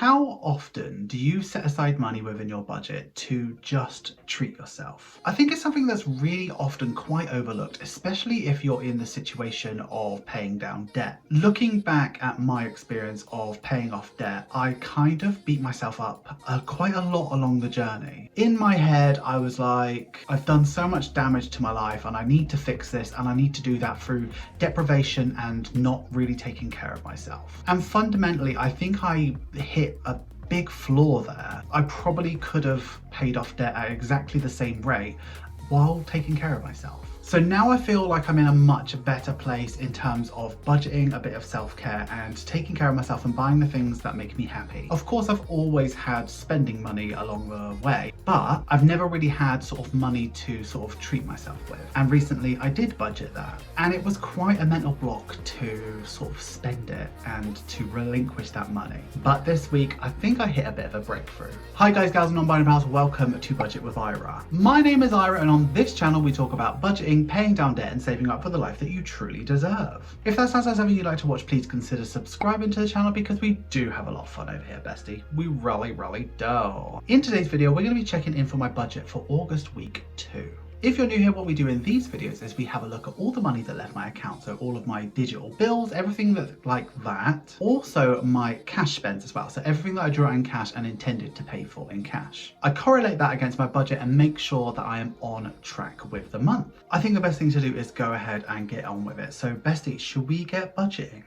How often do you set aside money within your budget to just treat yourself? I think it's something that's really often quite overlooked, especially if you're in the situation of paying down debt. Looking back at my experience of paying off debt, I kind of beat myself up quite a lot along the journey. In my head, I was like, I've done so much damage to my life and I need to fix this, and I need to do that through deprivation and not really taking care of myself. And fundamentally, I think I hit a big flaw there. I probably could have paid off debt at exactly the same rate while taking care of myself. So now I feel like I'm in a much better place in terms of budgeting, a bit of self-care and taking care of myself and buying the things that make me happy. Of course, I've always had spending money along the way, but I've never really had sort of money to sort of treat myself with. And recently I did budget that, and it was quite a mental block to sort of spend it and to relinquish that money. But this week, I think I hit a bit of a breakthrough. Hi guys, gals and non-binary pals, welcome to Budget with Ira. My name is Ira, and on this channel we talk about budgeting, paying down debt and saving up for the life that you truly deserve. If that sounds like something you'd like to watch, please consider subscribing to the channel because we do have a lot of fun over here, bestie. We really do. In today's video, we're going to be checking in for my budget for August week 2. If you're new here, what we do in these videos is we have a look at all the money that left my account, so all of my digital bills, everything that like that. Also my cash spends as well, so everything that I draw in cash and intended to pay for in cash. I correlate that against my budget and make sure that I am on track with the month. I think the best thing to do is go ahead and get on with it. So bestie, should we get budgeting?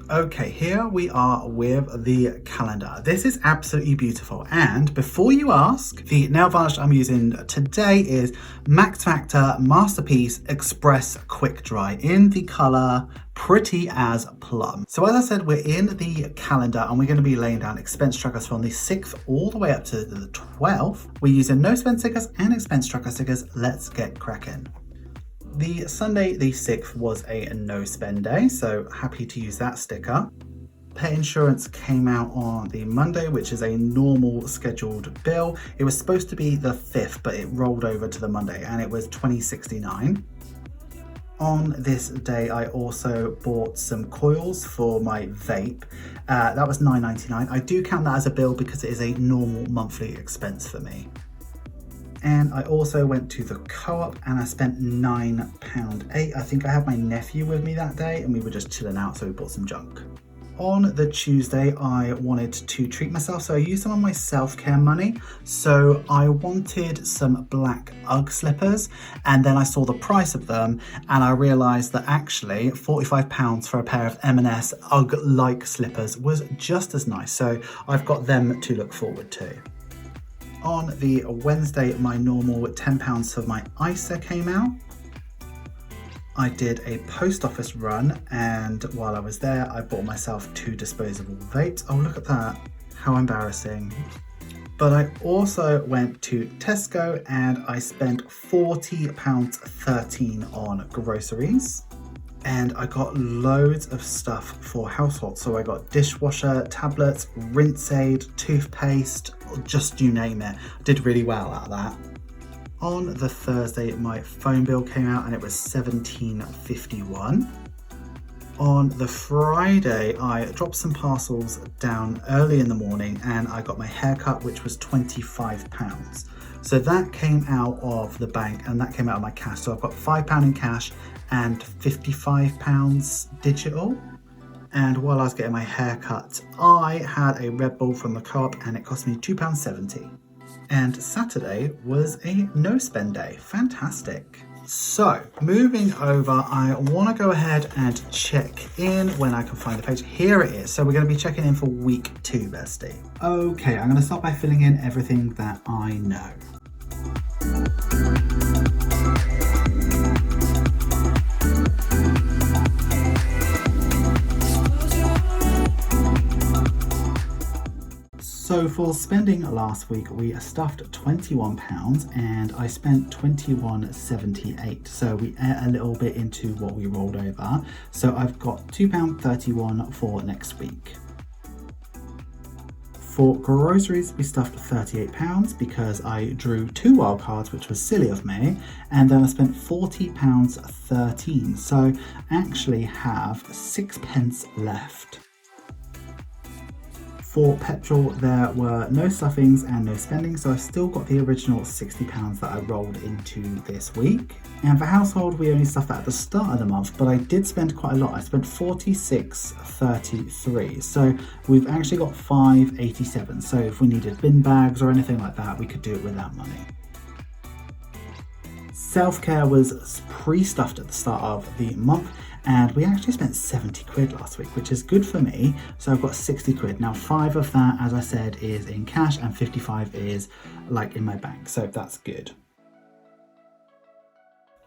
Okay, here we are with the calendar. This is absolutely beautiful. And before you ask, the nail varnish I'm using today is Max Factor Masterpiece Express Quick Dry in the color Pretty as Plum. So as I said, we're in the calendar and we're going to be laying down expense trackers from the 6th all the way up to the 12th. We're using no spend stickers and expense tracker stickers. Let's get cracking. The Sunday the 6th was a no spend day, so happy to use that sticker. Pet insurance came out on the Monday, which is a normal scheduled bill. It was supposed to be the 5th, but it rolled over to the Monday and it was $20.69. On this day, I also bought some coils for my vape. That was $9.99. I do count that as a bill because it is a normal monthly expense for me. And I also went to the co-op and I spent £9.08. I think I had my nephew with me that day and we were just chilling out, so we bought some junk. On the Tuesday, I wanted to treat myself, so I used some of my self-care money. So I wanted some black UGG slippers, and then I saw the price of them and I realised that actually £45 for a pair of M&S UGG-like slippers was just as nice. So I've got them to look forward to. On the Wednesday, my normal £10 for my ISA came out. I did a post office run, and while I was there, I bought myself 2 disposable vapes. Oh, look at that. How embarrassing. But I also went to Tesco and I spent £40.13 on groceries. And I got loads of stuff for household. So I got dishwasher, tablets, rinse aid, toothpaste, just you name it. I did really well out of that. On the Thursday, my phone bill came out and it was $17.51. On the Friday, I dropped some parcels down early in the morning and I got my haircut, which was £25. So that came out of the bank and that came out of my cash. So I've got £5 in cash and £55 digital. And while I was getting my hair cut, I had a Red Bull from the co-op and it cost me £2.70. And Saturday was a no spend day. Fantastic. So moving over, I want to go ahead and check in when I can find the page. Here it is. So we're going to be checking in for week 2, bestie. Okay, I'm going to start by filling in everything that I know. So for spending last week, we stuffed £21 and I spent £21.78. So we ate a little bit into what we rolled over. So I've got £2.31 for next week. For groceries, we stuffed £38 because I drew 2 wild cards, which was silly of me, and then I spent £40.13. So I actually have 6p left. For petrol, there were no stuffings and no spending, so I've still got the original £60 that I rolled into this week. And for household, we only stuffed that at the start of the month, but I did spend quite a lot. I spent £46.33, so we've actually got £5.87. So if we needed bin bags or anything like that, we could do it with that money. Self-care was pre-stuffed at the start of the month, and we actually spent 70 quid last week, which is good for me. So I've got 60 quid. Now 5 of that, as I said, is in cash and 55 is like in my bank. So that's good.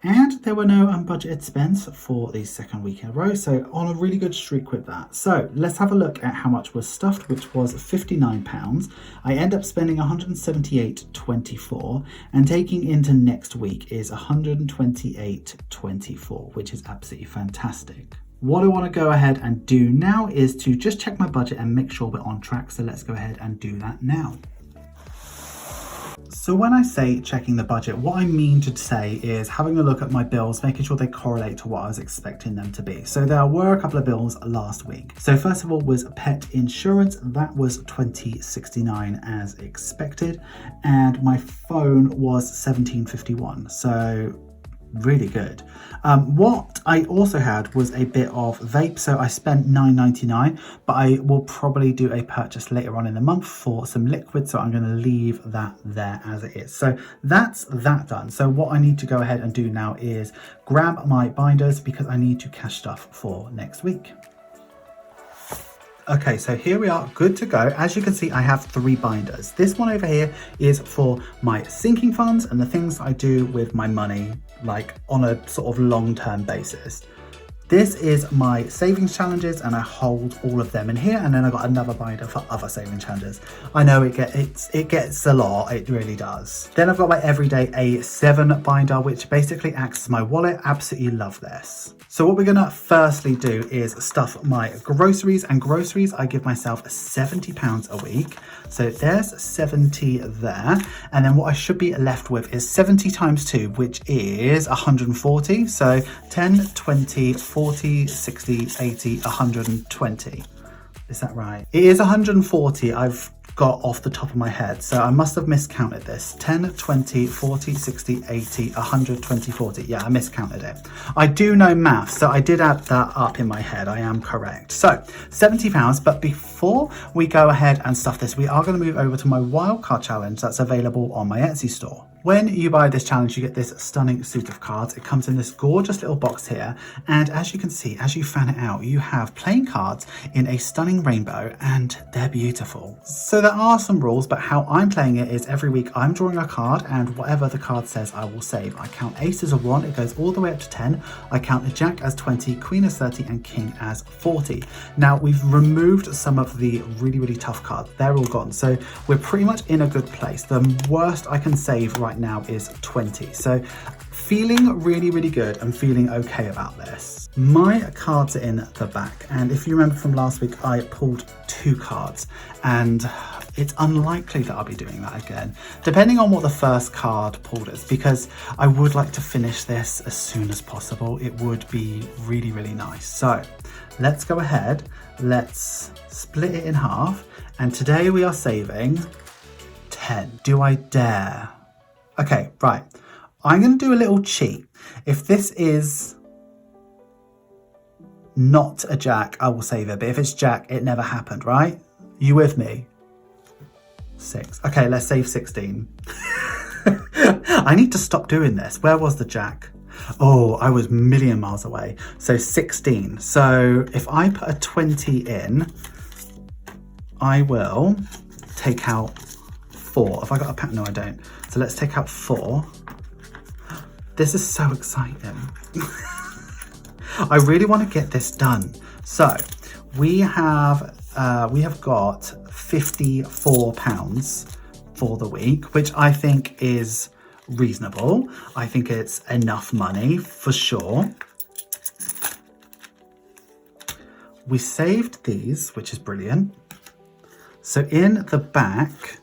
And there were no unbudgeted spends for the second week in a row, so on a really good streak with that. So let's have a look at how much was stuffed, which was £59. I end up spending £178.24, and taking into next week is £128.24, which is absolutely fantastic. What I want to go ahead and do now is to just check my budget and make sure we're on track, so let's go ahead and do that now. So when I say checking the budget, what I mean to say is having a look at my bills, making sure they correlate to what I was expecting them to be. So there were a couple of bills last week. So first of all was pet insurance. That was $20.69 as expected. And my phone was $17.51. So really good. What I also had was a bit of vape, so I spent $9.99, but I will probably do a purchase later on in the month for some liquid, so I'm going to leave that there as it is. So that's that done. So what I need to go ahead and do now is grab my binders because I need to cash stuff for next week. Okay, so here we are, good to go. As you can see, I have 3 binders. This one over here is for my sinking funds and the things I do with my money, like on a sort of long-term basis. This is my savings challenges, and I hold all of them in here, and then I got another binder for other saving challenges. I know it gets a lot, it really does. Then I've got my everyday A7 binder, which basically acts as my wallet. Absolutely love this. So what we're gonna firstly do is stuff my groceries, and groceries I give myself £70 a week. So there's 70 there, and then what I should be left with is 70 times 2, which is 140. So 10, 20, 40, 60, 80, 120. Is that right? It is 140. I've got off the top of my head, so I must have miscounted this. 10, 20, 40, 60, 80, 120, 40. Yeah, I miscounted it. I do know maths, so I did add that up in my head. I am correct. So £70, but before we go ahead and stuff this, we are going to move over to my wildcard challenge that's available on my Etsy store. When you buy this challenge, you get this stunning suit of cards. It comes in this gorgeous little box here. And as you can see, as you fan it out, you have playing cards in a stunning rainbow, and they're beautiful. So there are some rules, but how I'm playing it is every week I'm drawing a card, and whatever the card says, I will save. I count ace as a 1, it goes all the way up to 10. I count the jack as 20, queen as 30, and king as 40. Now we've removed some of the really, really tough cards. They're all gone. So we're pretty much in a good place. The worst I can save right now is 20. So feeling really, really good and feeling okay about this. My cards are in the back, and if you remember from last week, I pulled 2 cards, and it's unlikely that I'll be doing that again, depending on what the first card pulled is, because I would like to finish this as soon as possible. It would be really, really nice. So let's go ahead, let's split it in half, and today we are saving 10. Do I dare? Okay, right. I'm going to do a little cheat. If this is not a jack, I will save it. But if it's jack, it never happened, right? You with me? 6. Okay, let's save 16. I need to stop doing this. Where was the jack? Oh, I was a million miles away. So 16. So if I put a 20 in, I will take out 4. Have I got a pack? No, I don't. So let's take out 4. This is so exciting. I really want to get this done. So we have got £54 for the week, which I think is reasonable. I think it's enough money for sure. We saved these, which is brilliant. So in the back,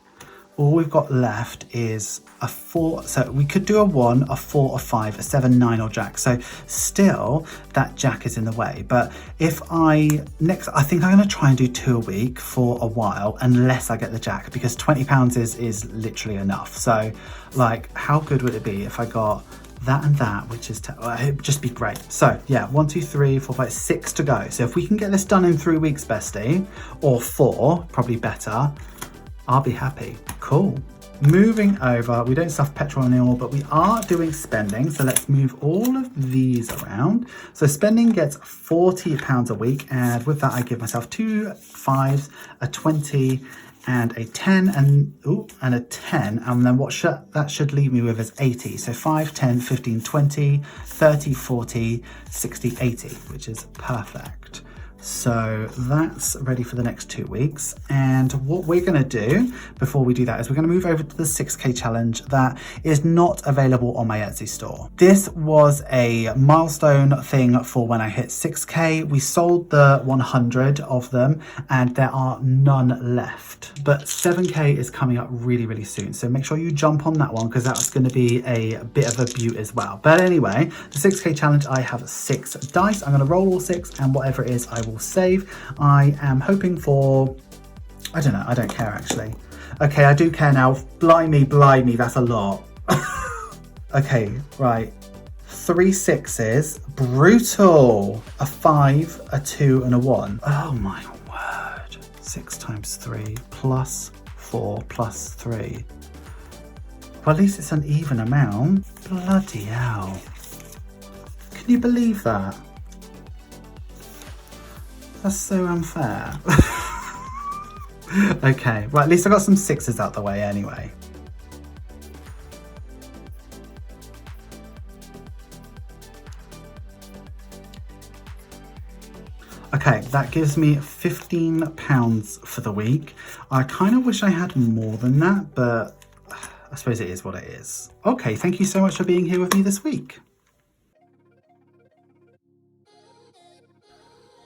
all we've got left is a 4. So we could do a 1, a 4, a 5, a 7, 9 or jack. So still that jack is in the way. But if I think I'm going to try and do 2 a week for a while, unless I get the jack, because £20 is literally enough. So like, how good would it be if I got that and that, which is it'd just be great. So yeah, 1, 2, 3, 4, 5, 6 to go. So if we can get this done in 3 weeks, bestie, or 4, probably better, I'll be happy. Cool. Moving over, we don't stuff petrol anymore, but we are doing spending. So let's move all of these around. So spending gets £40 a week. And with that, I give myself 2 5s, a 20 and a 10 and a 10. And then that should leave me with is 80. So 5, 10, 15, 20, 30, 40, 60, 80, which is perfect. So that's ready for the next 2 weeks. And what we're going to do before we do that is we're going to move over to the 6K challenge that is not available on my Etsy store. This was a milestone thing for when I hit 6K. We sold the 100 of them and there are none left. But 7K is coming up really, really soon. So make sure you jump on that one because that's going to be a bit of a beaut as well. But anyway, the 6K challenge, I have 6 dice. I'm going to roll all 6 and whatever it is, I will save. I am hoping for, I don't know, I don't care actually. Okay, I do care now. Blimey, that's a lot. Okay, right. 3 6s, brutal. A 5, a 2 and a 1. Oh my word. 6 times 3 plus 4 plus 3. Well, at least it's an even amount. Bloody hell. Can you believe that? That's so unfair. Okay, well, at least I got some 6s out the way anyway. Okay, that gives me £15 for the week. I kind of wish I had more than that, but I suppose it is what it is. Okay, thank you so much for being here with me this week.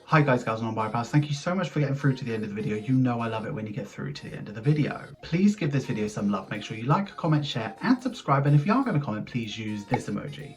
Hi guys, gals and non-bypass. Thank you so much for getting through to the end of the video. You know I love it when you get through to the end of the video. Please give this video some love. Make sure you like, comment, share and subscribe. And if you are going to comment, please use this emoji.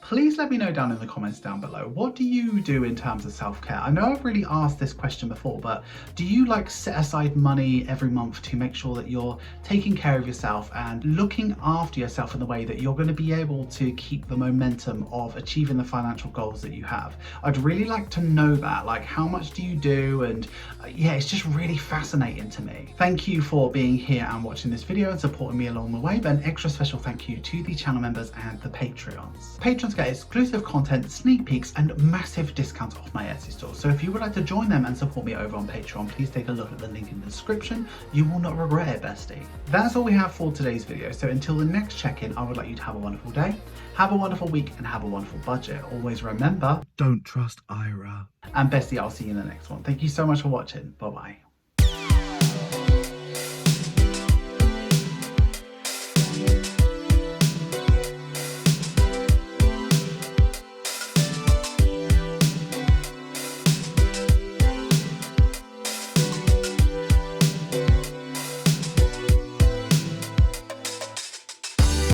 Please let me know down in the comments down below, what do you do in terms of self-care? I know I've really asked this question before, but do you like set aside money every month to make sure that you're taking care of yourself and looking after yourself in the way that you're going to be able to keep the momentum of achieving the financial goals that you have? I'd really like to know that, like how much do you do? And yeah, it's just really fascinating to me. Thank you for being here and watching this video and supporting me along the way, but an extra special thank you to the channel members and the Patreons. Patrons get exclusive content, sneak peeks and massive discounts off my Etsy store. So if you would like to join them and support me over on Patreon, please take a look at the link in the description. You will not regret it, bestie. That's all we have for today's video. So until the next check-in, I would like you to have a wonderful day, have a wonderful week and have a wonderful budget. Always remember, don't trust Ira. And bestie, I'll see you in the next one. Thank you so much for watching. Bye-bye.